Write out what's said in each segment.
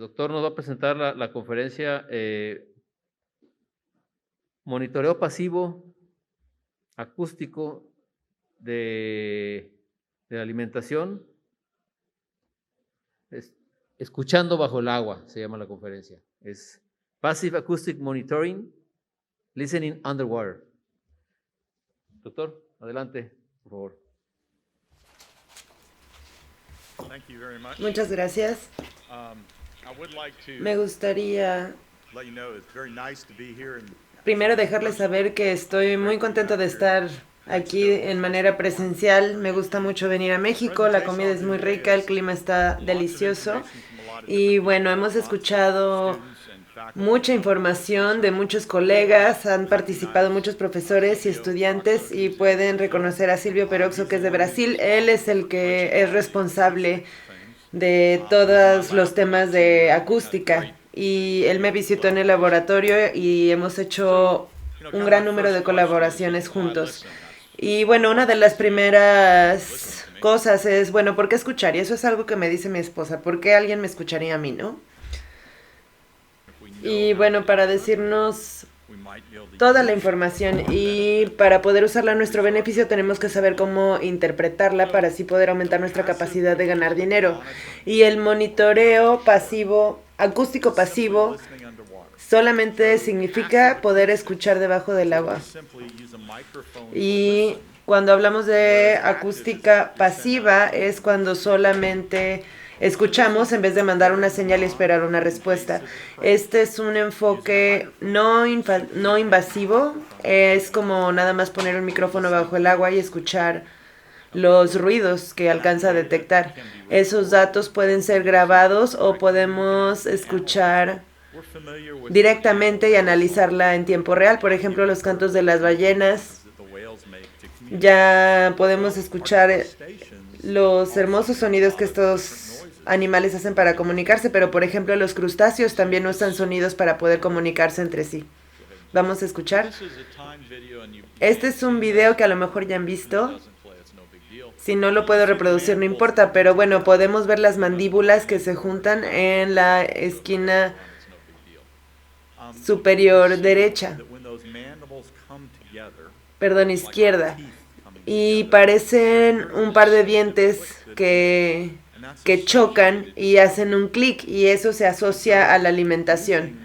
doctor nos va a presentar la conferencia Monitoreo pasivo acústico de la alimentación, escuchando bajo el agua, se llama la conferencia. Es Passive Acoustic Monitoring, Listening Underwater. Doctor, adelante, por favor. Muchas gracias. Me gustaría primero dejarles saber que estoy muy contento de estar aquí en manera presencial. Me gusta mucho venir a México, la comida es muy rica, el clima está delicioso. Y bueno, hemos escuchado mucha información de muchos colegas, han participado muchos profesores y estudiantes y pueden reconocer a Silvio Peroxo, que es de Brasil. Él es el que es responsable de todos los temas de acústica y él me visitó en el laboratorio y hemos hecho un gran número de colaboraciones juntos. Y bueno, una de las primeras cosas es, bueno, ¿por qué escuchar? Y eso es algo que me dice mi esposa, ¿por qué alguien me escucharía a mí, no? Y bueno, para decirnos toda la información y para poder usarla a nuestro beneficio tenemos que saber cómo interpretarla para así poder aumentar nuestra capacidad de ganar dinero. Y el monitoreo pasivo, acústico pasivo, solamente significa poder escuchar debajo del agua. Y cuando hablamos de acústica pasiva es cuando solamente escuchamos en vez de mandar una señal y esperar una respuesta. Este es un enfoque no invasivo, es como nada más poner un micrófono bajo el agua y escuchar los ruidos que alcanza a detectar. Esos datos pueden ser grabados o podemos escuchar directamente y analizarla en tiempo real. Por ejemplo, los cantos de las ballenas. Ya podemos escuchar los hermosos sonidos que estos animales hacen para comunicarse, pero por ejemplo los crustáceos también usan sonidos para poder comunicarse entre sí. Vamos a escuchar. Este es un video que a lo mejor ya han visto. Si no lo puedo reproducir no importa, pero bueno, podemos ver las mandíbulas que se juntan en la esquina superior derecha. Perdón, izquierda. Y parecen un par de dientes que chocan y hacen un clic y eso se asocia a la alimentación.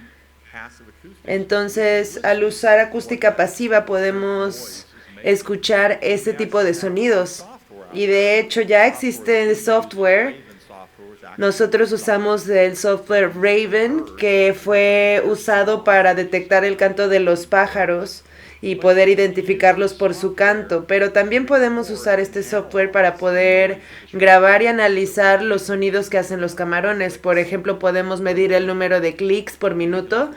Entonces, al usar acústica pasiva podemos escuchar ese tipo de sonidos. Y de hecho ya existe software. Nosotros usamos el software Raven, que fue usado para detectar el canto de los pájaros y poder identificarlos por su canto, pero también podemos usar este software para poder grabar y analizar los sonidos que hacen los camarones. Por ejemplo, podemos medir el número de clics por minuto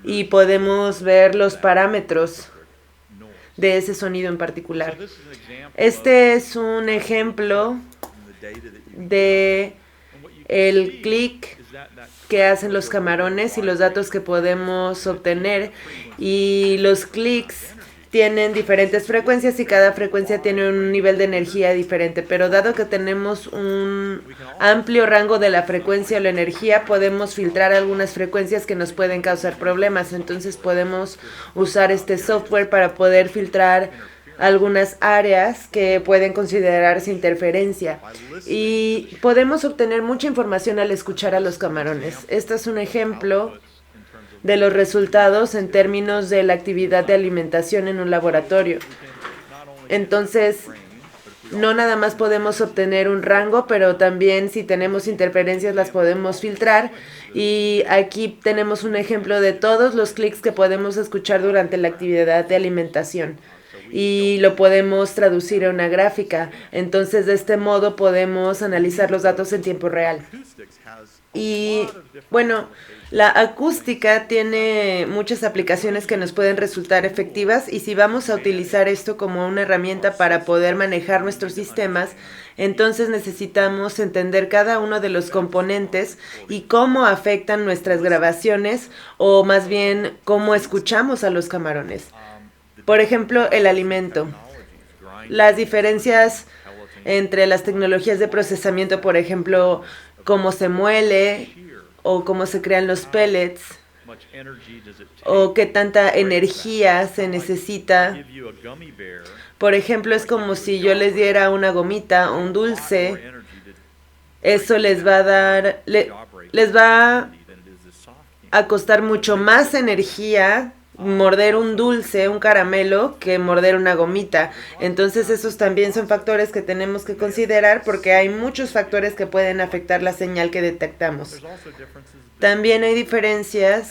y podemos ver los parámetros de ese sonido en particular. Este es un ejemplo de el clic que hacen los camarones y los datos que podemos obtener, y los clics tienen diferentes frecuencias y cada frecuencia tiene un nivel de energía diferente, pero dado que tenemos un amplio rango de la frecuencia o la energía, podemos filtrar algunas frecuencias que nos pueden causar problemas. Entonces podemos usar este software para poder filtrar algunas áreas que pueden considerarse interferencia, y podemos obtener mucha información al escuchar a los camarones. Este es un ejemplo de los resultados en términos de la actividad de alimentación en un laboratorio. Entonces, no nada más podemos obtener un rango, pero también si tenemos interferencias las podemos filtrar. Y aquí tenemos un ejemplo de todos los clics que podemos escuchar durante la actividad de alimentación. Y lo podemos traducir a una gráfica. Entonces, de este modo podemos analizar los datos en tiempo real. Y bueno, la acústica tiene muchas aplicaciones que nos pueden resultar efectivas, y si vamos a utilizar esto como una herramienta para poder manejar nuestros sistemas, entonces necesitamos entender cada uno de los componentes y cómo afectan nuestras grabaciones, o más bien cómo escuchamos a los camarones. Por ejemplo, el alimento. Las diferencias entre las tecnologías de procesamiento, por ejemplo, cómo se muele o cómo se crean los pellets, o qué tanta energía se necesita. Por ejemplo, es como si yo les diera una gomita, un dulce. Eso les va a dar, les va a costar mucho más energía morder un dulce, un caramelo, que morder una gomita. Entonces esos también son factores que tenemos que considerar porque hay muchos factores que pueden afectar la señal que detectamos. También hay diferencias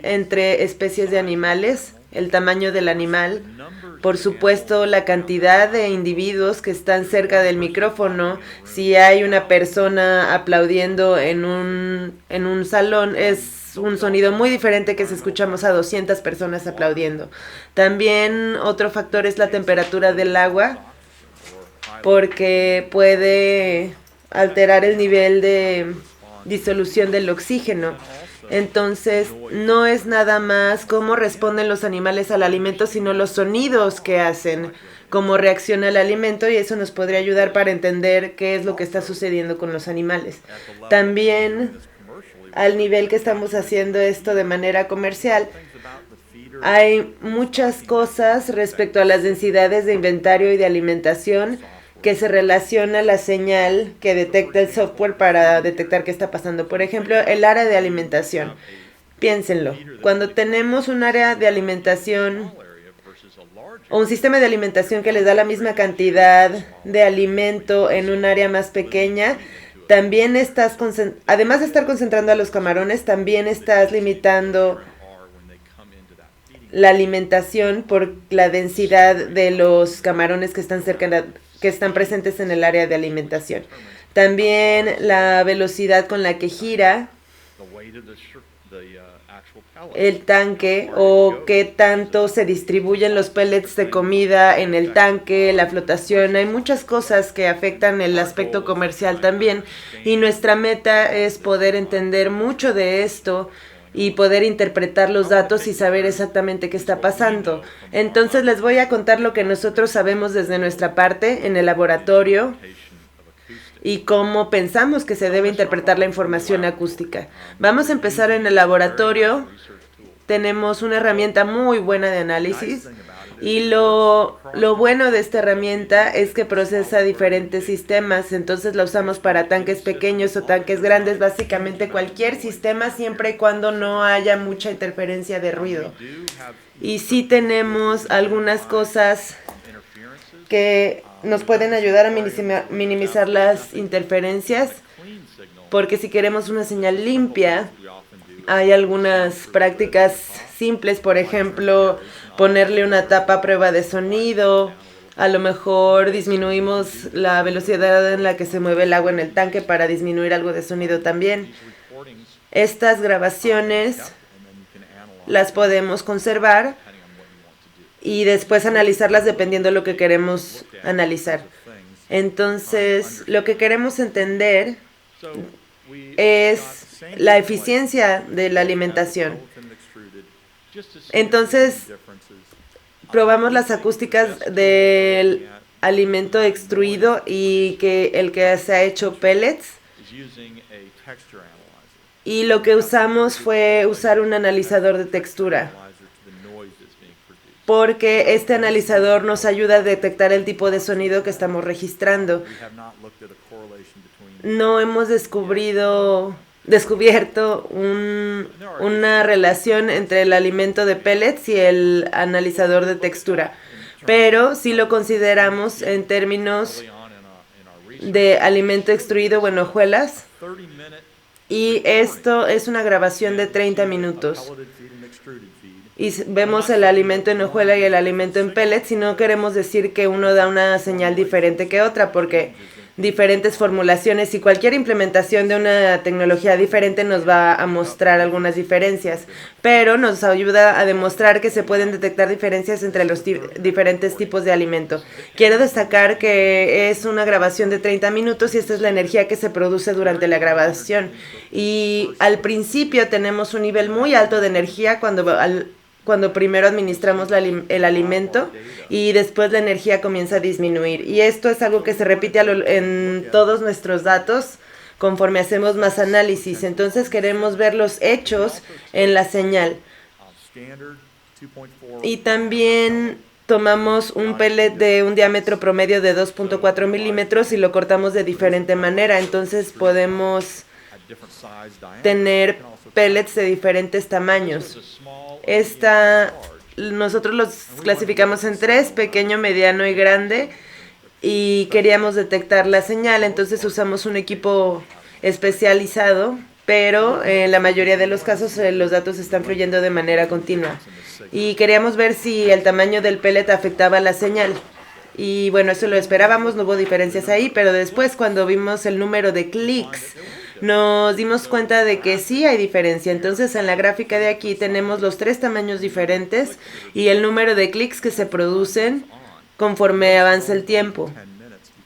entre especies de animales, el tamaño del animal, por supuesto la cantidad de individuos que están cerca del micrófono. Si hay una persona aplaudiendo en un salón, es un sonido muy diferente que si escuchamos a 200 personas aplaudiendo. También otro factor es la temperatura del agua, porque puede alterar el nivel de disolución del oxígeno. Entonces, no es nada más cómo responden los animales al alimento, sino los sonidos que hacen, cómo reacciona el alimento, y eso nos podría ayudar para entender qué es lo que está sucediendo con los animales. También, al nivel que estamos haciendo esto de manera comercial, hay muchas cosas respecto a las densidades de inventario y de alimentación que se relaciona a la señal que detecta el software para detectar qué está pasando. Por ejemplo, el área de alimentación. Piénsenlo. Cuando tenemos un área de alimentación o un sistema de alimentación que les da la misma cantidad de alimento en un área más pequeña, también estás, además de estar concentrando a los camarones, también estás limitando la alimentación por la densidad de los camarones que están que están presentes en el área de alimentación. También la velocidad con la que gira el tanque, o qué tanto se distribuyen los pellets de comida en el tanque, la flotación. Hay muchas cosas que afectan el aspecto comercial también, y nuestra meta es poder entender mucho de esto y poder interpretar los datos y saber exactamente qué está pasando. Entonces les voy a contar lo que nosotros sabemos desde nuestra parte en el laboratorio y cómo pensamos que se debe interpretar la información acústica. Vamos a empezar en el laboratorio. Tenemos una herramienta muy buena de análisis, y lo bueno de esta herramienta es que procesa diferentes sistemas. Entonces la usamos para tanques pequeños o tanques grandes, básicamente cualquier sistema, siempre y cuando no haya mucha interferencia de ruido. Y sí tenemos algunas cosas que nos pueden ayudar a minimizar las interferencias, porque si queremos una señal limpia, hay algunas prácticas simples, por ejemplo, ponerle una tapa a prueba de sonido. A lo mejor disminuimos la velocidad en la que se mueve el agua en el tanque para disminuir algo de sonido también. Estas grabaciones las podemos conservar y después analizarlas dependiendo de lo que queremos analizar. Entonces, lo que queremos entender es la eficiencia de la alimentación. Entonces, probamos las acústicas del alimento extruido y el que se ha hecho pellets. Y lo que usamos fue usar un analizador de textura, porque este analizador nos ayuda a detectar el tipo de sonido que estamos registrando. No hemos descubierto una relación entre el alimento de pellets y el analizador de textura, pero sí lo consideramos en términos de alimento extruido o en hojuelas, y esto es una grabación de 30 minutos. Y vemos el alimento en hojuela y el alimento en pellets, y no queremos decir que uno da una señal diferente que otra, porque diferentes formulaciones y cualquier implementación de una tecnología diferente nos va a mostrar algunas diferencias, pero nos ayuda a demostrar que se pueden detectar diferencias entre los diferentes tipos de alimento. Quiero destacar que es una grabación de 30 minutos y esta es la energía que se produce durante la grabación. Y al principio tenemos un nivel muy alto de energía cuando primero administramos el alimento, y después la energía comienza a disminuir. Y esto es algo que se repite en todos nuestros datos, conforme hacemos más análisis. Entonces queremos ver los hechos en la señal. Y también tomamos un pellet de un diámetro promedio de 2.4 milímetros y lo cortamos de diferente manera. Entonces podemos tener pellets de diferentes tamaños. Nosotros los clasificamos en tres: pequeño, mediano y grande. Y queríamos detectar la señal, entonces usamos un equipo especializado, pero en la mayoría de los casos los datos están fluyendo de manera continua. Y queríamos ver si el tamaño del pellet afectaba la señal. Y bueno, eso lo esperábamos, no hubo diferencias ahí, pero después cuando vimos el número de clics, nos dimos cuenta de que sí hay diferencia. Entonces en la gráfica de aquí tenemos los tres tamaños diferentes y el número de clics que se producen conforme avanza el tiempo.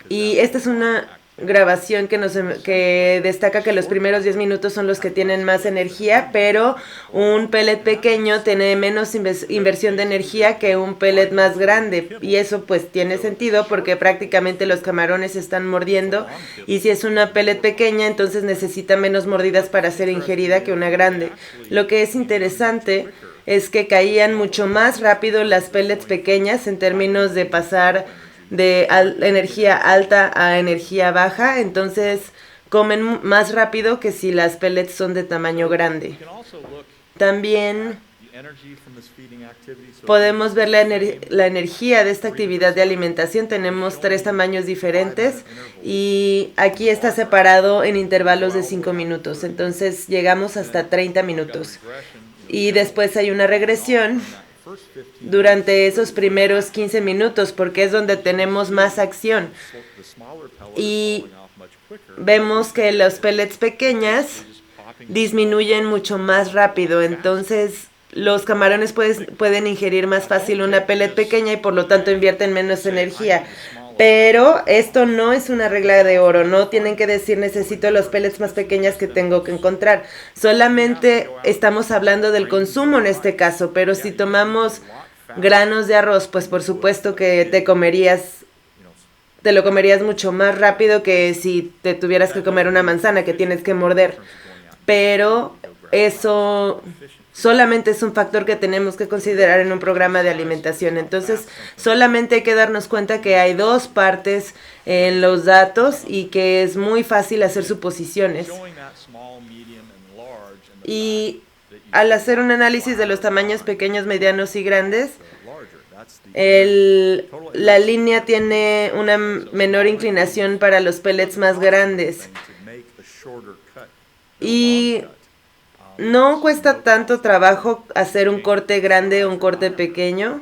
Y esta es una grabación que destaca que los primeros 10 minutos son los que tienen más energía, pero un pellet pequeño tiene menos inversión de energía que un pellet más grande. Y eso pues tiene sentido porque prácticamente los camarones están mordiendo, y si es una pellet pequeña entonces necesita menos mordidas para ser ingerida que una grande. Lo que es interesante es que caían mucho más rápido las pellets pequeñas en términos de pasar de energía alta a energía baja, entonces comen más rápido que si las pellets son de tamaño grande. También podemos ver la energía de esta actividad de alimentación. Tenemos tres tamaños diferentes y aquí está separado en intervalos de 5 minutos, entonces llegamos hasta 30 minutos. Y después hay una regresión durante esos primeros 15 minutos, porque es donde tenemos más acción. Y vemos que los pellets pequeñas disminuyen mucho más rápido, entonces los camarones pueden ingerir más fácil una pellet pequeña y por lo tanto invierten menos energía. Pero esto no es una regla de oro, no tienen que decir necesito los pellets más pequeñas que tengo que encontrar. Solamente estamos hablando del consumo en este caso, pero si tomamos granos de arroz, pues por supuesto que te lo comerías mucho más rápido que si te tuvieras que comer una manzana que tienes que morder. Pero eso solamente es un factor que tenemos que considerar en un programa de alimentación. Entonces, solamente hay que darnos cuenta que hay dos partes en los datos y que es muy fácil hacer suposiciones. Y al hacer un análisis de los tamaños pequeños, medianos y grandes, la línea tiene una menor inclinación para los pellets más grandes. Y no cuesta tanto trabajo hacer un corte grande o un corte pequeño,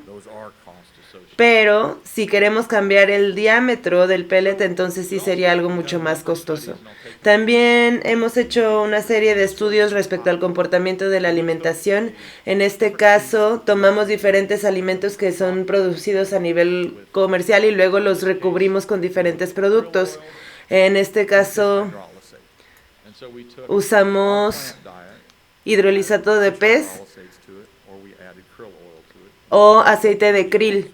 pero si queremos cambiar el diámetro del pellet, entonces sí sería algo mucho más costoso. También hemos hecho una serie de estudios respecto al comportamiento de la alimentación. En este caso, tomamos diferentes alimentos que son producidos a nivel comercial y luego los recubrimos con diferentes productos. En este caso, usamos hidrolizato de pez o aceite de krill.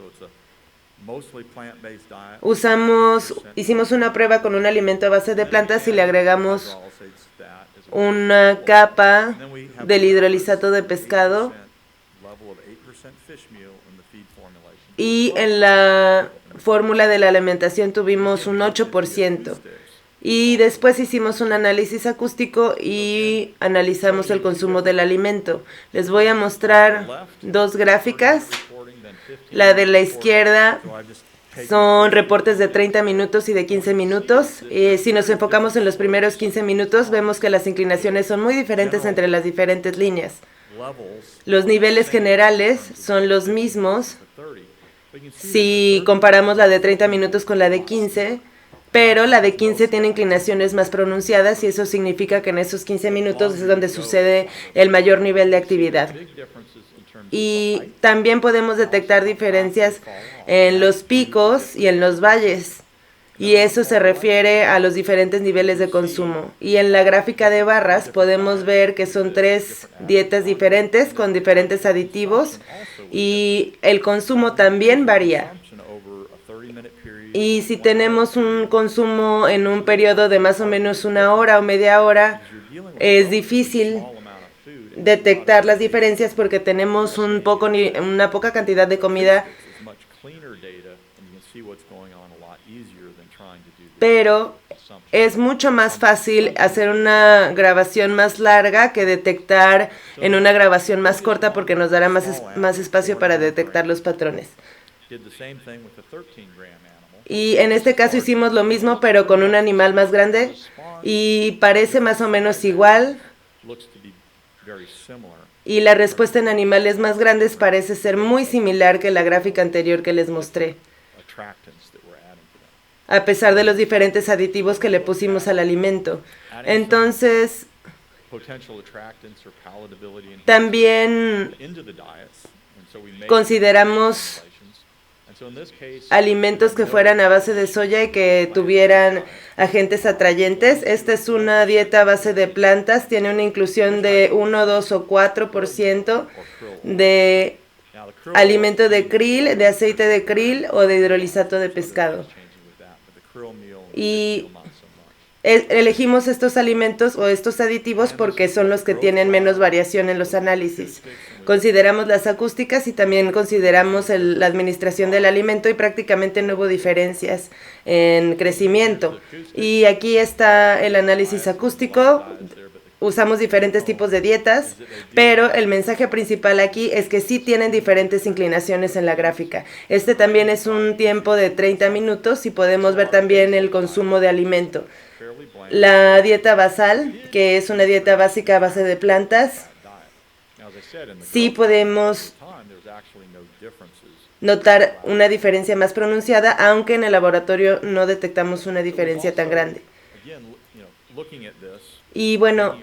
Hicimos una prueba con un alimento a base de plantas y le agregamos una capa del hidrolizato de pescado, y en la fórmula de la alimentación tuvimos un 8%. Y después hicimos un análisis acústico y analizamos el consumo del alimento. Les voy a mostrar dos gráficas. La de la izquierda son reportes de 30 minutos y de 15 minutos. Si nos enfocamos en los primeros 15 minutos, vemos que las inclinaciones son muy diferentes entre las diferentes líneas. Los niveles generales son los mismos si comparamos la de 30 minutos con la de 15, pero la de 15 tiene inclinaciones más pronunciadas y eso significa que en esos 15 minutos es donde sucede el mayor nivel de actividad. Y también podemos detectar diferencias en los picos y en los valles, y eso se refiere a los diferentes niveles de consumo. Y en la gráfica de barras podemos ver que son tres dietas diferentes con diferentes aditivos y el consumo también varía. Y si tenemos un consumo en un periodo de más o menos una hora o media hora, es difícil detectar las diferencias porque tenemos una poca cantidad de comida, pero es mucho más fácil hacer una grabación más larga que detectar en una grabación más corta porque nos dará más espacio para detectar los patrones. Y en este caso hicimos lo mismo, pero con un animal más grande y parece más o menos igual. Y la respuesta en animales más grandes parece ser muy similar que la gráfica anterior que les mostré, a pesar de los diferentes aditivos que le pusimos al alimento. Entonces, también consideramos alimentos que fueran a base de soya y que tuvieran agentes atrayentes. Esta es una dieta a base de plantas, tiene una inclusión de 1, 2 o 4% de alimento de krill, de aceite de krill o de hidrolisato de pescado. Y elegimos estos alimentos o estos aditivos porque son los que tienen menos variación en los análisis. Consideramos las acústicas y también consideramos la administración del alimento y prácticamente no hubo diferencias en crecimiento. Y aquí está el análisis acústico. Usamos diferentes tipos de dietas, pero el mensaje principal aquí es que sí tienen diferentes inclinaciones en la gráfica. Este también es un tiempo de 30 minutos y podemos ver también el consumo de alimento. La dieta basal, que es una dieta básica a base de plantas, sí podemos notar una diferencia más pronunciada, aunque en el laboratorio no detectamos una diferencia tan grande. Y bueno,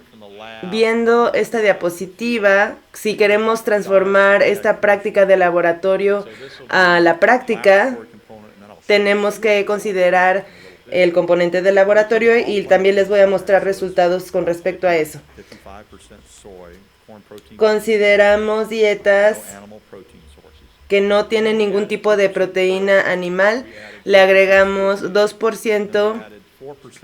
viendo esta diapositiva, si queremos transformar esta práctica de laboratorio a la práctica, tenemos que considerar el componente del laboratorio y también les voy a mostrar resultados con respecto a eso. Consideramos dietas que no tienen ningún tipo de proteína animal. Le agregamos 2%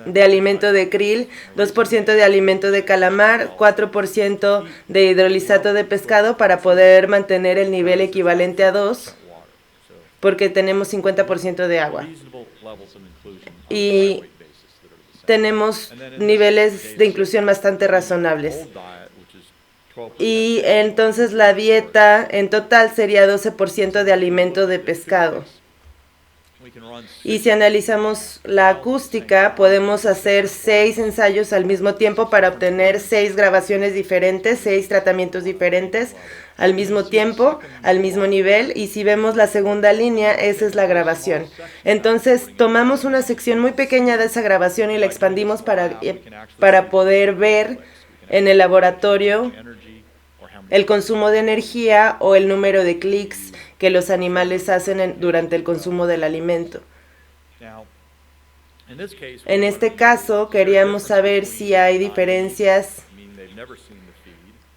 de alimento de krill, 2% de alimento de calamar, 4% de hidrolisato de pescado para poder mantener el nivel equivalente a 2, porque tenemos 50% de agua. Y tenemos niveles de inclusión bastante razonables. Y entonces la dieta en total sería 12% de alimento de pescado. Y si analizamos la acústica, podemos hacer 6 ensayos al mismo tiempo para obtener 6 grabaciones diferentes, 6 tratamientos diferentes al mismo tiempo, al mismo nivel. Y si vemos la segunda línea, esa es la grabación. Entonces tomamos una sección muy pequeña de esa grabación y la expandimos para poder ver en el laboratorio el consumo de energía o el número de clics que los animales hacen durante el consumo del alimento. En este caso, queríamos saber si hay diferencias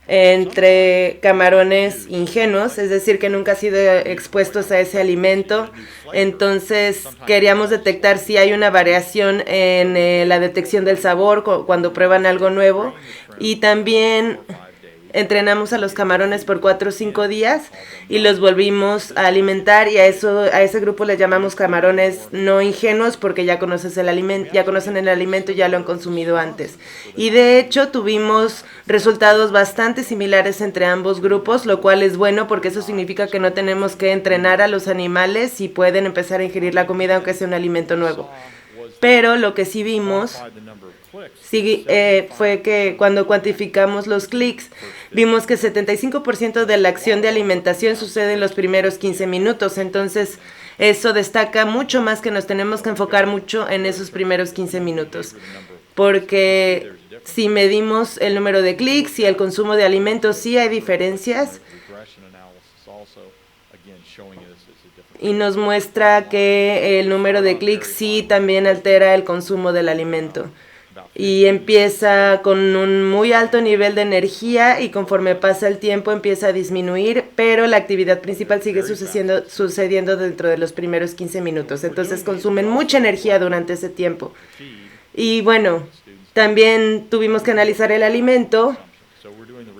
entre camarones ingenuos, es decir, que nunca han sido expuestos a ese alimento. Entonces, queríamos detectar si hay una variación en la detección del sabor cuando prueban algo nuevo. Y también entrenamos a los camarones por 4 o 5 días y los volvimos a alimentar, y a ese grupo le llamamos camarones no ingenuos porque ya conocen el alimento y ya lo han consumido antes. Y de hecho tuvimos resultados bastante similares entre ambos grupos, lo cual es bueno porque eso significa que no tenemos que entrenar a los animales y pueden empezar a ingerir la comida aunque sea un alimento nuevo. Pero lo que sí vimos fue que cuando cuantificamos los clics, vimos que 75% de la acción de alimentación sucede en los primeros 15 minutos. Entonces, eso destaca mucho más que nos tenemos que enfocar mucho en esos primeros 15 minutos. Porque si medimos el número de clics y el consumo de alimentos, sí hay diferencias. Y nos muestra que el número de clics sí también altera el consumo del alimento. y empieza con un muy alto nivel de energía y conforme pasa el tiempo empieza a disminuir, pero la actividad principal sigue sucediendo dentro de los primeros 15 minutos. Entonces consumen mucha energía durante ese tiempo. Y bueno, también tuvimos que analizar el alimento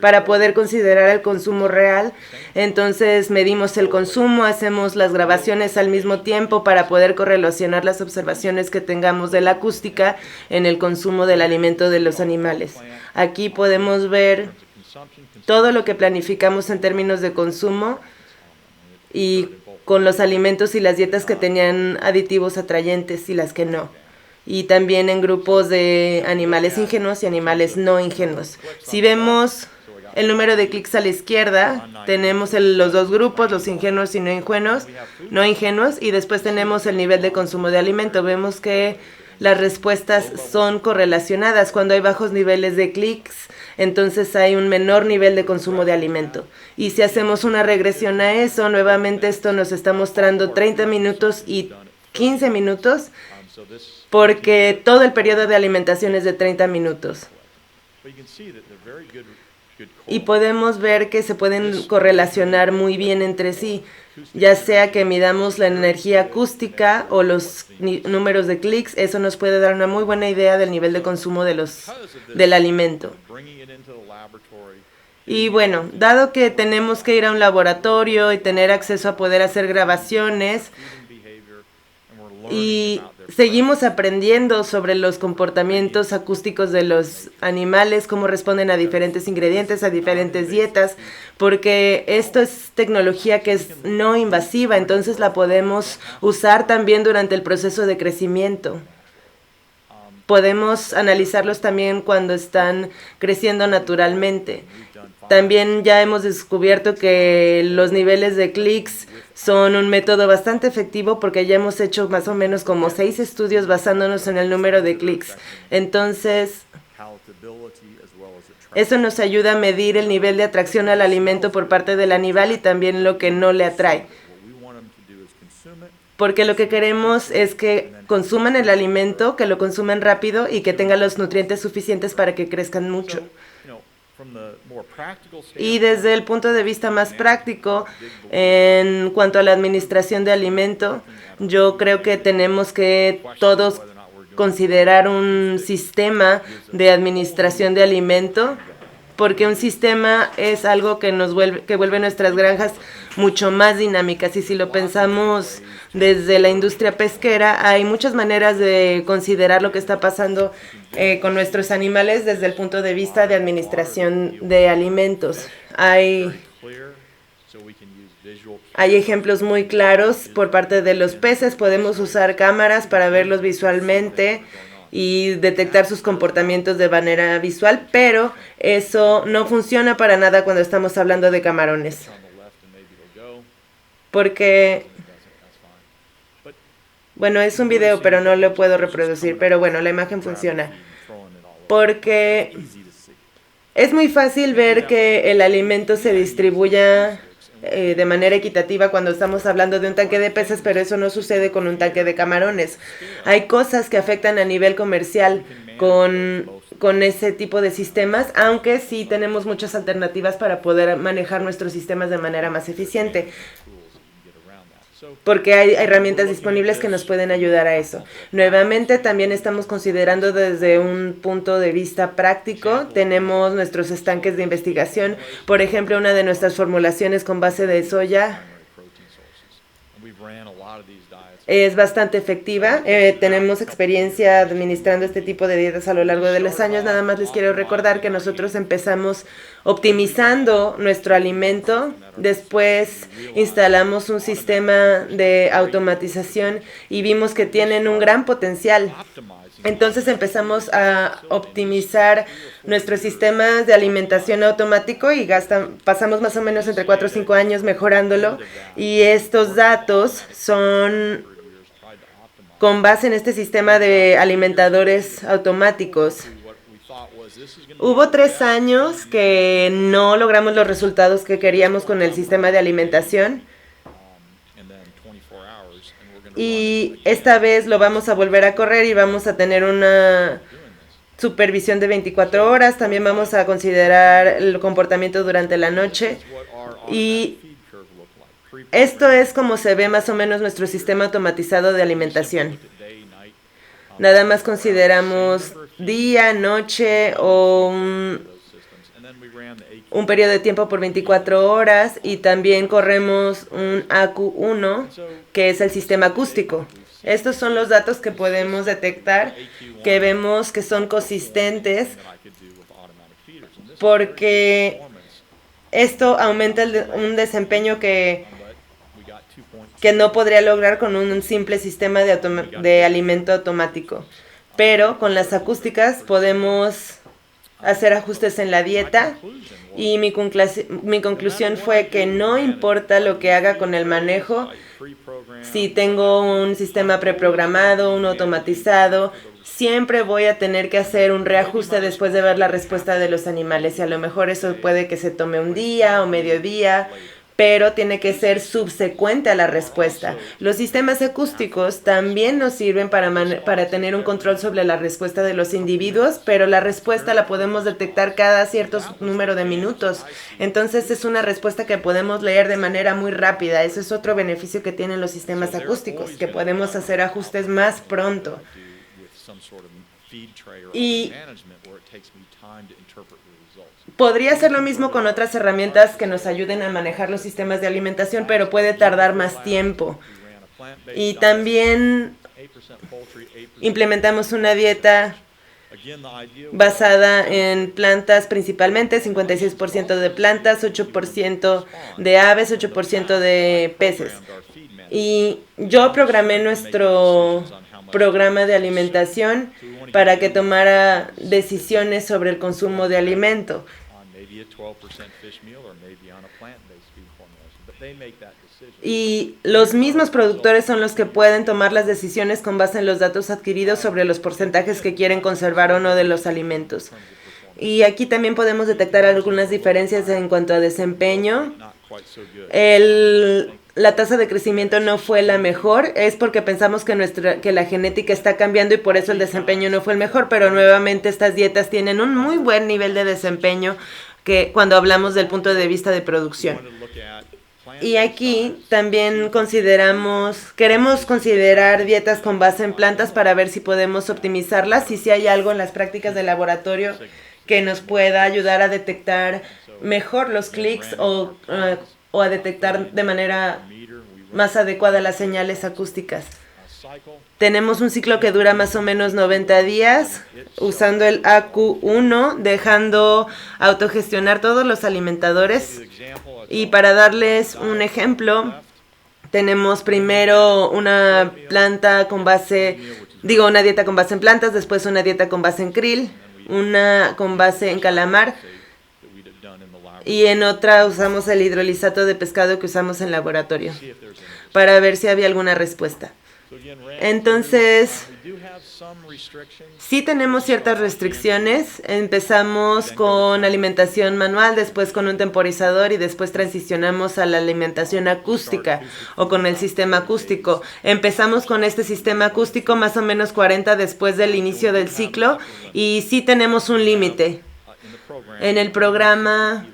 para poder considerar el consumo real. Entonces medimos el consumo, hacemos las grabaciones al mismo tiempo para poder correlacionar las observaciones que tengamos de la acústica en el consumo del alimento de los animales. Aquí podemos ver todo lo que planificamos en términos de consumo y con los alimentos y las dietas que tenían aditivos atrayentes y las que no. Y también en grupos de animales ingenuos y animales no ingenuos. Si vemos el número de clics a la izquierda, tenemos los dos grupos, los ingenuos y no ingenuos, y después tenemos el nivel de consumo de alimento. Vemos que las respuestas son correlacionadas. Cuando hay bajos niveles de clics, entonces hay un menor nivel de consumo de alimento. Y si hacemos una regresión a eso, nuevamente esto nos está mostrando 30 minutos y 15 minutos, porque todo el periodo de alimentación es de 30 minutos. Y podemos ver que se pueden correlacionar muy bien entre sí, ya sea que midamos la energía acústica o los números de clics. Eso nos puede dar una muy buena idea del nivel de consumo del alimento. Y bueno, dado que tenemos que ir a un laboratorio y tener acceso a poder hacer grabaciones, y seguimos aprendiendo sobre los comportamientos acústicos de los animales, cómo responden a diferentes ingredientes, a diferentes dietas, porque esto es tecnología que es no invasiva, entonces la podemos usar también durante el proceso de crecimiento. Podemos analizarlos también cuando están creciendo naturalmente. También ya hemos descubierto que los niveles de clics son un método bastante efectivo porque ya hemos hecho más o menos como 6 estudios basándonos en el número de clics. Entonces, eso nos ayuda a medir el nivel de atracción al alimento por parte del animal y también lo que no le atrae. Porque lo que queremos es que consuman el alimento, que lo consuman rápido y que tengan los nutrientes suficientes para que crezcan mucho. Y desde el punto de vista más práctico, en cuanto a la administración de alimento, yo creo que tenemos que todos considerar un sistema de administración de alimento, porque un sistema es algo que vuelve nuestras granjas mucho más dinámicas. Y si lo pensamos desde la industria pesquera, hay muchas maneras de considerar lo que está pasando con nuestros animales desde el punto de vista de administración de alimentos. Hay ejemplos muy claros por parte de los peces. Podemos usar cámaras para verlos visualmente y detectar sus comportamientos de manera visual, pero eso no funciona para nada cuando estamos hablando de camarones. Porque, bueno, es un video, pero no lo puedo reproducir, pero bueno, la imagen funciona. Porque es muy fácil ver que el alimento se distribuya de manera equitativa cuando estamos hablando de un tanque de peces, pero eso no sucede con un tanque de camarones. Hay cosas que afectan a nivel comercial con ese tipo de sistemas, aunque sí tenemos muchas alternativas para poder manejar nuestros sistemas de manera más eficiente, porque hay herramientas disponibles que nos pueden ayudar a eso. Nuevamente, también estamos considerando desde un punto de vista práctico. Tenemos nuestros estanques de investigación. Por ejemplo, una de nuestras formulaciones con base de soya es bastante efectiva. Tenemos experiencia administrando este tipo de dietas a lo largo de los años. Nada más les quiero recordar que nosotros empezamos optimizando nuestro alimento. Después instalamos un sistema de automatización y vimos que tienen un gran potencial. Entonces empezamos a optimizar nuestros sistemas de alimentación automático y pasamos más o menos entre 4 o 5 años mejorándolo. Y estos datos son con base en este sistema de alimentadores automáticos. Hubo 3 años que no logramos los resultados que queríamos con el sistema de alimentación. Y esta vez lo vamos a volver a correr y vamos a tener supervisión de 24 horas. También vamos a considerar el comportamiento durante la noche. Y esto es como se ve más o menos nuestro sistema automatizado de alimentación. Nada más consideramos día, noche o un periodo de tiempo por 24 horas y también corremos un AQ1, que es el sistema acústico. Estos son los datos que podemos detectar, que vemos que son consistentes, porque esto aumenta un desempeño que no podría lograr con un simple sistema de alimento automático. Pero con las acústicas podemos hacer ajustes en la dieta y mi conclusión fue que no importa lo que haga con el manejo, si tengo un sistema preprogramado, un automatizado, siempre voy a tener que hacer un reajuste después de ver la respuesta de los animales y a lo mejor eso puede que se tome un día o medio día, pero tiene que ser subsecuente a la respuesta. Los sistemas acústicos también nos sirven para tener un control sobre la respuesta de los individuos, pero la respuesta la podemos detectar cada cierto número de minutos. Entonces es una respuesta que podemos leer de manera muy rápida. Ese es otro beneficio que tienen los sistemas acústicos, que podemos hacer ajustes más pronto. Y podría hacer lo mismo con otras herramientas que nos ayuden a manejar los sistemas de alimentación, pero puede tardar más tiempo. Y también implementamos una dieta basada en plantas principalmente, 56% de plantas, 8% de aves, 8% de peces. Y yo programé nuestro programa de alimentación para que tomara decisiones sobre el consumo de alimento. Y los mismos productores son los que pueden tomar las decisiones con base en los datos adquiridos sobre los porcentajes que quieren conservar o no de los alimentos. Y aquí también podemos detectar algunas diferencias en cuanto a desempeño. La tasa de crecimiento no fue la mejor, es porque pensamos que la genética está cambiando y por eso el desempeño no fue el mejor, pero nuevamente estas dietas tienen un muy buen nivel de desempeño que cuando hablamos del punto de vista de producción. Y aquí también queremos considerar dietas con base en plantas para ver si podemos optimizarlas y si hay algo en las prácticas de laboratorio que nos pueda ayudar a detectar mejor los clics o a detectar de manera más adecuada las señales acústicas. Tenemos un ciclo que dura más o menos 90 días, usando el AQ1, dejando autogestionar todos los alimentadores. Y para darles un ejemplo, tenemos primero una dieta con base en plantas, después una dieta con base en krill, una con base en calamar, y en otra usamos el hidrolisato de pescado que usamos en laboratorio para ver si había alguna respuesta. Entonces, sí tenemos ciertas restricciones. Empezamos con alimentación manual, después con un temporizador y después transicionamos a la alimentación acústica o con el sistema acústico. Empezamos con este sistema acústico más o menos 40 después del inicio del ciclo y sí tenemos un límite. En el programa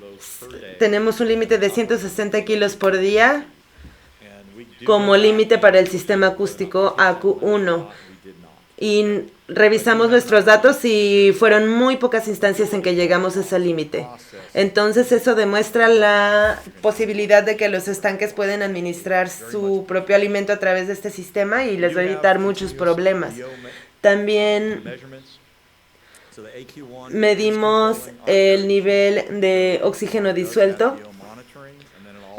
tenemos un límite de 160 kilos por día como límite para el sistema acústico AQ1. Y revisamos nuestros datos y fueron muy pocas instancias en que llegamos a ese límite. Entonces eso demuestra la posibilidad de que los estanques pueden administrar su propio alimento a través de este sistema y les va a evitar muchos problemas. También medimos el nivel de oxígeno disuelto.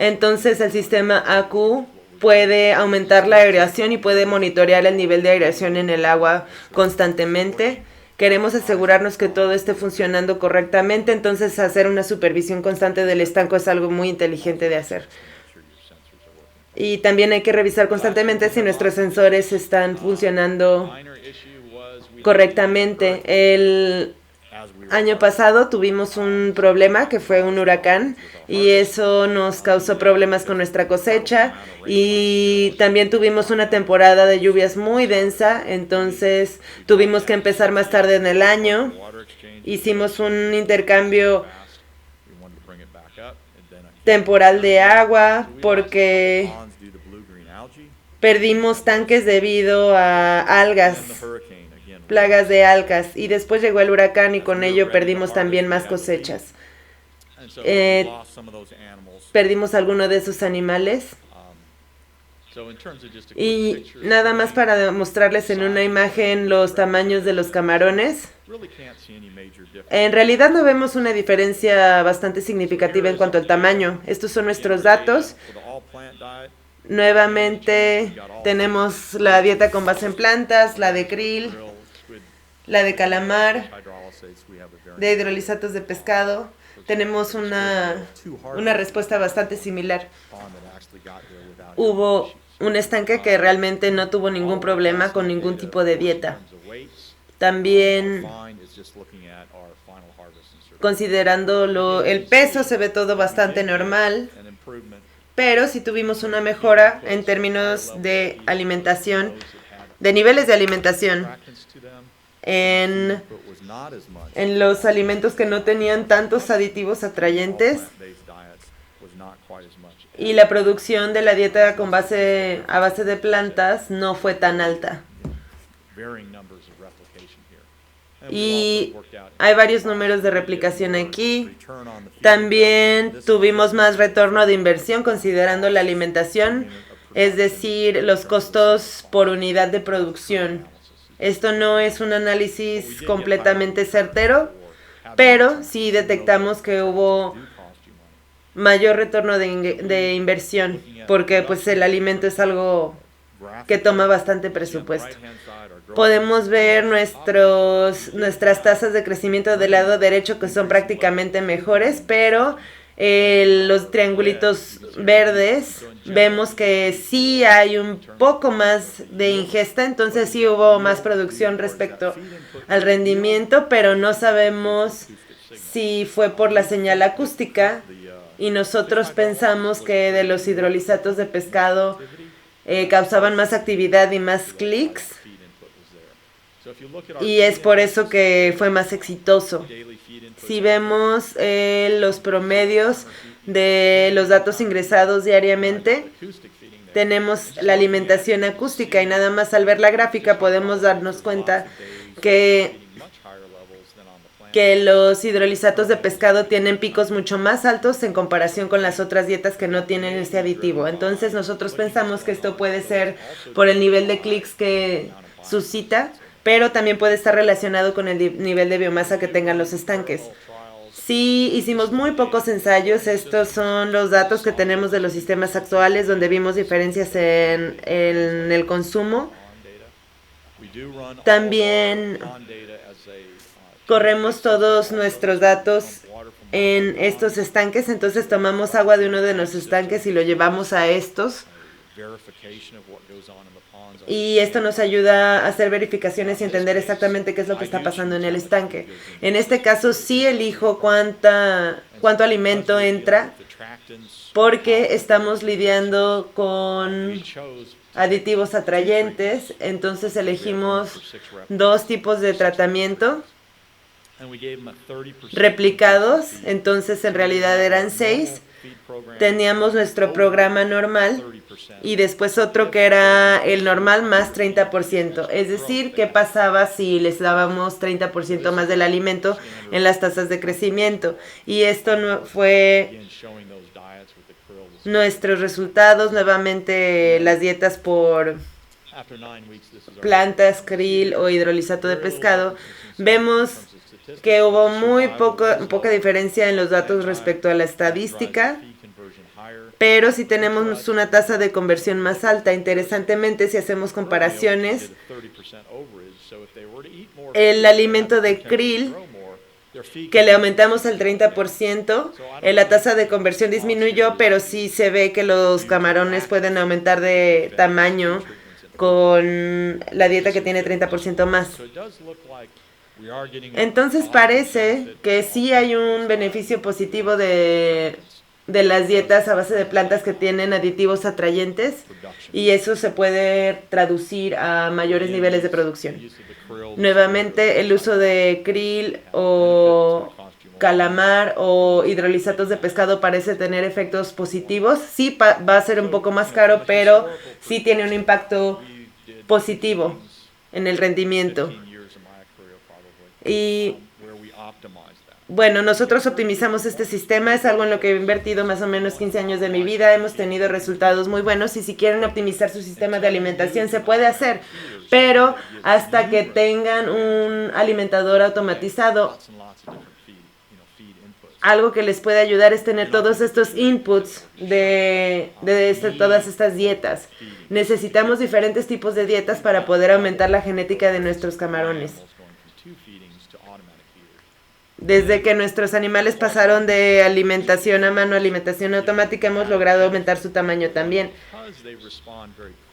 Entonces el sistema AQ puede aumentar la aireación y puede monitorear el nivel de aireación en el agua constantemente. Queremos asegurarnos que todo esté funcionando correctamente, entonces hacer una supervisión constante del estanco es algo muy inteligente de hacer. Y también hay que revisar constantemente si nuestros sensores están funcionando correctamente. año pasado tuvimos un problema que fue un huracán y eso nos causó problemas con nuestra cosecha y también tuvimos una temporada de lluvias muy densa, entonces tuvimos que empezar más tarde en el año. Hicimos un intercambio temporal de agua porque perdimos tanques debido a algas, plagas de algas, y después llegó el huracán y con ello perdimos también más cosechas. Perdimos alguno de esos animales. Y nada más para mostrarles en una imagen los tamaños de los camarones. En realidad no vemos una diferencia bastante significativa en cuanto al tamaño. Estos son nuestros datos. Nuevamente tenemos la dieta con base en plantas, la de krill, la de calamar, de hidrolizatos de pescado. Tenemos una respuesta bastante similar. Hubo un estanque que realmente no tuvo ningún problema con ningún tipo de dieta. También, considerando el peso, se ve todo bastante normal, pero sí tuvimos una mejora en términos de alimentación, de niveles de alimentación en los alimentos que no tenían tantos aditivos atrayentes, y la producción de la dieta a base de plantas no fue tan alta. Y hay varios números de replicación aquí. También tuvimos más retorno de inversión considerando la alimentación, es decir, los costos por unidad de producción. Esto no es un análisis completamente certero, pero sí detectamos que hubo mayor retorno de inversión, porque pues el alimento es algo que toma bastante presupuesto. Podemos ver nuestras tasas de crecimiento del lado derecho, que son prácticamente mejores, pero los triangulitos verdes vemos que sí hay un poco más de ingesta, entonces sí hubo más producción respecto al rendimiento, pero no sabemos si fue por la señal acústica, y nosotros pensamos que de los hidrolizatos de pescado causaban más actividad y más clics, y es por eso que fue más exitoso. Si vemos los promedios de los datos ingresados diariamente, tenemos la alimentación acústica, y nada más al ver la gráfica podemos darnos cuenta que los hidrolizatos de pescado tienen picos mucho más altos en comparación con las otras dietas que no tienen este aditivo. Entonces nosotros pensamos que esto puede ser por el nivel de clics que suscita, pero también puede estar relacionado con el nivel de biomasa que tengan los estanques. Sí, hicimos muy pocos ensayos. Estos son los datos que tenemos de los sistemas actuales, donde vimos diferencias en el consumo. También corremos todos nuestros datos en estos estanques, entonces tomamos agua de uno de nuestros estanques y lo llevamos a estos. Y esto nos ayuda a hacer verificaciones y entender exactamente qué es lo que está pasando en el estanque. En este caso sí elijo cuánto alimento entra, porque estamos lidiando con aditivos atrayentes, entonces elegimos 2 tipos de tratamiento replicados, entonces en realidad eran 6. Teníamos nuestro programa normal y después otro que era el normal más 30%. Es decir, ¿qué pasaba si les dábamos 30% más del alimento en las tasas de crecimiento? Y esto no fue nuestros resultados. Nuevamente las dietas por plantas, krill o hidrolizato de pescado. Vemos que hubo muy poca diferencia en los datos respecto a la estadística, pero sí tenemos una tasa de conversión más alta. Interesantemente, si hacemos comparaciones, el alimento de krill, que le aumentamos al 30%, la tasa de conversión disminuyó, pero sí se ve que los camarones pueden aumentar de tamaño con la dieta que tiene 30% más. Entonces parece que sí hay un beneficio positivo de las dietas a base de plantas que tienen aditivos atrayentes y eso se puede traducir a mayores niveles de producción. Nuevamente, el uso de krill o calamar o hidrolizatos de pescado parece tener efectos positivos. Sí, va a ser un poco más caro, pero sí tiene un impacto positivo en el rendimiento. Y bueno, nosotros optimizamos este sistema, es algo en lo que he invertido más o menos 15 años de mi vida, hemos tenido resultados muy buenos y si quieren optimizar su sistema de alimentación se puede hacer, pero hasta que tengan un alimentador automatizado, algo que les puede ayudar es tener todos estos inputs de todas estas dietas. Necesitamos diferentes tipos de dietas para poder aumentar la genética de nuestros camarones. Desde que nuestros animales pasaron de alimentación a mano a alimentación automática, hemos logrado aumentar su tamaño también.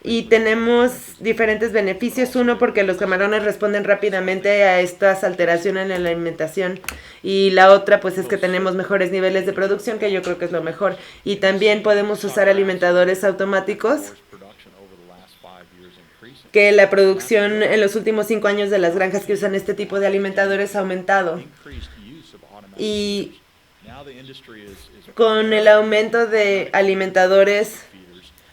Y tenemos diferentes beneficios. Uno, porque los camarones responden rápidamente a estas alteraciones en la alimentación. Y la otra, pues es que tenemos mejores niveles de producción, que yo creo que es lo mejor. Y también podemos usar alimentadores automáticos, que la producción en los últimos 5 años de las granjas que usan este tipo de alimentadores ha aumentado. Y con el aumento de alimentadores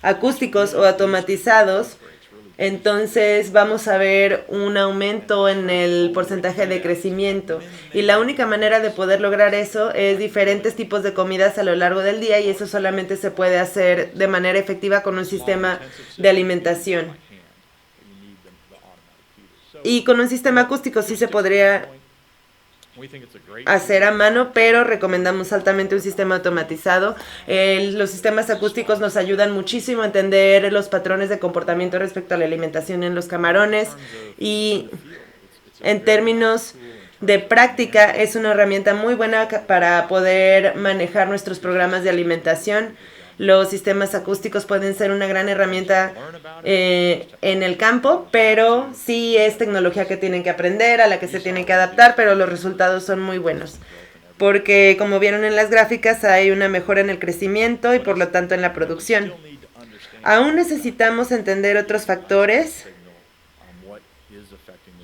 acústicos o automatizados, entonces vamos a ver un aumento en el porcentaje de crecimiento. Y la única manera de poder lograr eso es diferentes tipos de comidas a lo largo del día y eso solamente se puede hacer de manera efectiva con un sistema de alimentación. Y con un sistema acústico sí se podría hacer a mano, pero recomendamos altamente un sistema automatizado. Los sistemas acústicos nos ayudan muchísimo a entender los patrones de comportamiento respecto a la alimentación en los camarones y en términos de práctica es una herramienta muy buena para poder manejar nuestros programas de alimentación. Los sistemas acústicos pueden ser una gran herramienta en el campo, pero sí es tecnología que tienen que aprender, a la que se tienen que adaptar, pero los resultados son muy buenos. Porque como vieron en las gráficas hay una mejora en el crecimiento y por lo tanto en la producción. Aún necesitamos entender otros factores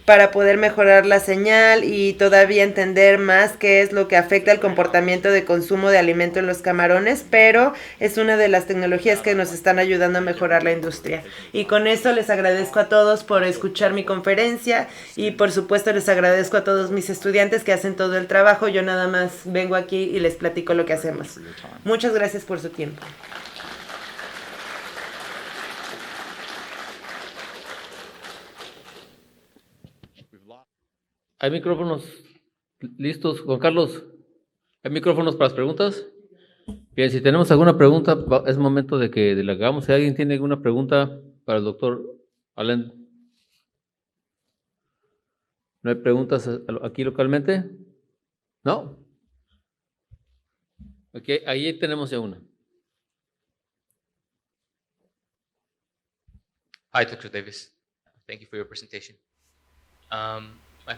para poder mejorar la señal y todavía entender más qué es lo que afecta el comportamiento de consumo de alimento en los camarones, pero es una de las tecnologías que nos están ayudando a mejorar la industria. Y con eso les agradezco a todos por escuchar mi conferencia y por supuesto les agradezco a todos mis estudiantes que hacen todo el trabajo. Yo nada más vengo aquí y les platico lo que hacemos. Muchas gracias por su tiempo. ¿Hay micrófonos listos? Juan Carlos, ¿hay micrófonos para las preguntas? Bien, si tenemos alguna pregunta, es momento de que la hagamos. Si alguien tiene alguna pregunta para el doctor Allen. ¿No hay preguntas aquí localmente? ¿No? Ok, ahí tenemos ya una. Hi, Dr. Davis. Thank you for your presentation. My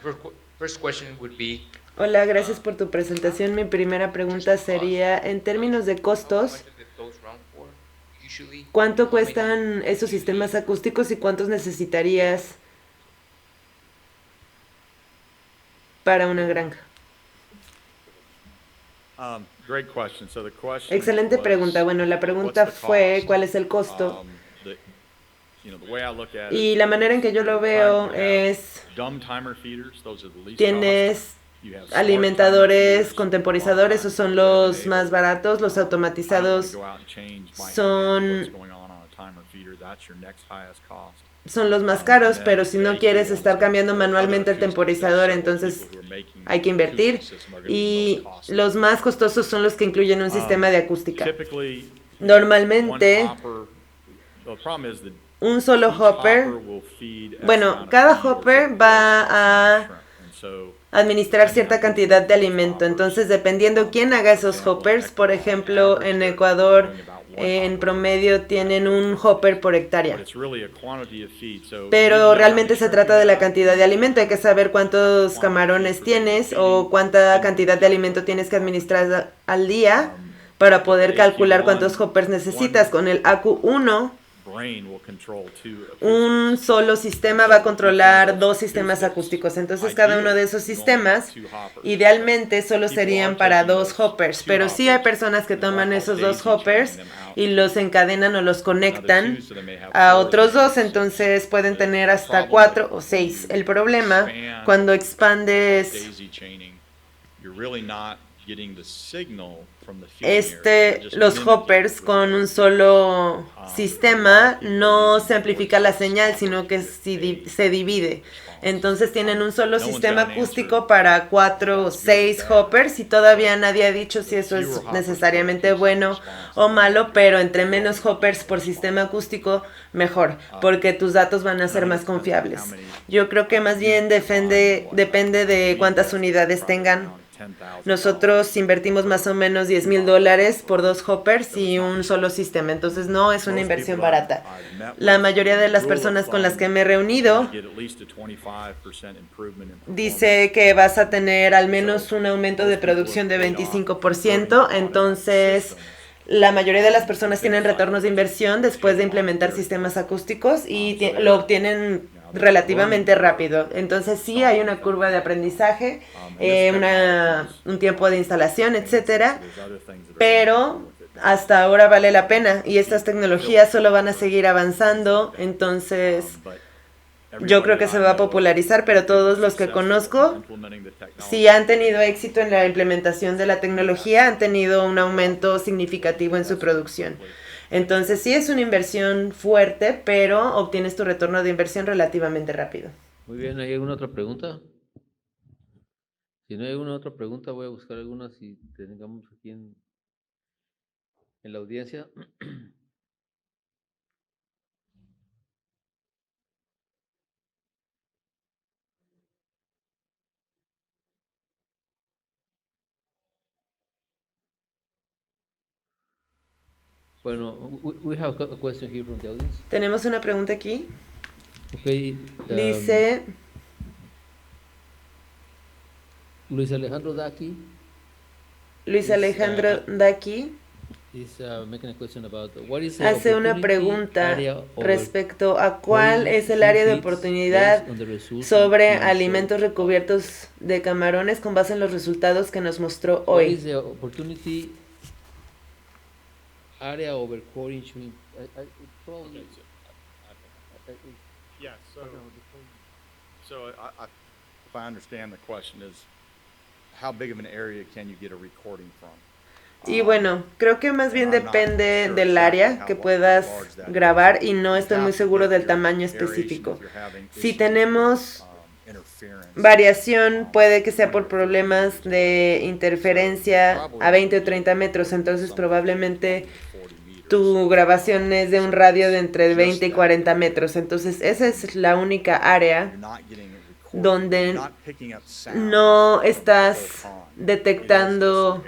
first question would be, Hola, gracias por tu presentación. Mi primera pregunta sería, en términos de costos, ¿cuánto cuestan esos sistemas acústicos y cuántos necesitarías para una granja? Excelente pregunta. Bueno, la pregunta fue, ¿cuál es el costo? Y la manera en que yo lo veo es, tienes alimentadores contemporizadores, esos son los más baratos, los automatizados son los más caros, pero si no quieres estar cambiando manualmente el temporizador, entonces hay que invertir. Y los más costosos son los que incluyen un sistema de acústica. Normalmente, un solo hopper, bueno, cada hopper va a administrar cierta cantidad de alimento. Entonces, dependiendo quién haga esos hoppers, por ejemplo, en Ecuador en promedio tienen un hopper por hectárea. Pero realmente se trata de la cantidad de alimento. Hay que saber cuántos camarones tienes o cuánta cantidad de alimento tienes que administrar al día para poder calcular cuántos hoppers necesitas. Con el AQ1, un solo sistema va a controlar 2 sistemas acústicos. Entonces cada uno de esos sistemas idealmente solo serían para 2 hoppers. Pero sí hay personas que toman esos 2 hoppers y los encadenan o los conectan a otros 2. Entonces pueden tener hasta 4 o 6. El problema cuando expandes los hoppers con un solo sistema, no se amplifica la señal, sino que se divide. Entonces tienen un solo sistema acústico para 4 o 6 hoppers y todavía nadie ha dicho si eso es necesariamente bueno o malo, pero entre menos hoppers por sistema acústico, mejor, porque tus datos van a ser más confiables. Yo creo que más bien depende de cuántas unidades tengan. Nosotros invertimos más o menos $10,000 por 2 hoppers y un solo sistema, entonces no es una inversión barata. La mayoría de las personas con las que me he reunido dice que vas a tener al menos un aumento de producción de 25%, entonces la mayoría de las personas tienen retornos de inversión después de implementar sistemas acústicos y lo obtienen relativamente rápido. Entonces sí hay una curva de aprendizaje, un tiempo de instalación, etcétera, pero hasta ahora vale la pena y estas tecnologías solo van a seguir avanzando. Entonces yo creo que se va a popularizar, pero todos los que conozco, si han tenido éxito en la implementación de la tecnología, han tenido un aumento significativo en su producción. Entonces sí es una inversión fuerte, pero obtienes tu retorno de inversión relativamente rápido. Muy bien, ¿hay alguna otra pregunta? Si no hay alguna otra pregunta, voy a buscar algunas si tengamos aquí en la audiencia. Bueno, we have a question here from the audience. Tenemos una pregunta aquí. Okay, Dice Luis Alejandro Daki is making a question about what is the hace una opportunity pregunta area over respecto a cuál es el área de oportunidad based on the results sobre and alimentos recubiertos de camarones con base en los resultados que nos mostró what is hoy. the opportunity area over core shrimp? Probably, Yeah, so if I understand the question is, how big of an area can you get a recording from? Y bueno, creo que más bien depende del área que puedas grabar y no estoy muy seguro del tamaño específico. Si tenemos variación, puede que sea por problemas de interferencia a 20 o 30 metros, entonces probablemente tu grabación es de un radio de entre 20 y 40 metros. Entonces esa es la única área donde no estás detectando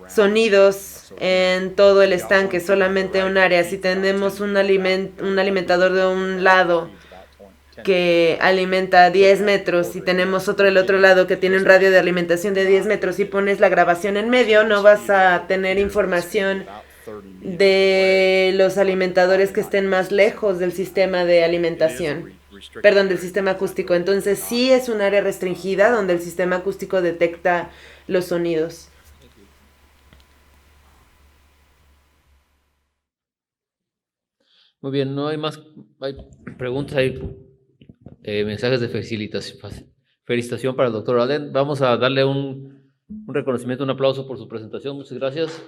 sonidos en todo el estanque, solamente un área. Si tenemos un alimentador de un lado que alimenta 10 metros y tenemos otro del otro lado que tiene un radio de alimentación de 10 metros y pones la grabación en medio, no vas a tener información de los alimentadores que estén más lejos del sistema de alimentación, perdón, del sistema acústico. Entonces sí es un área restringida donde el sistema acústico detecta los sonidos. muy bien, no hay más, hay preguntas, hay mensajes de felicitación para el doctor Allen. Vamos a darle un reconocimiento, un aplauso por su presentación. Muchas gracias.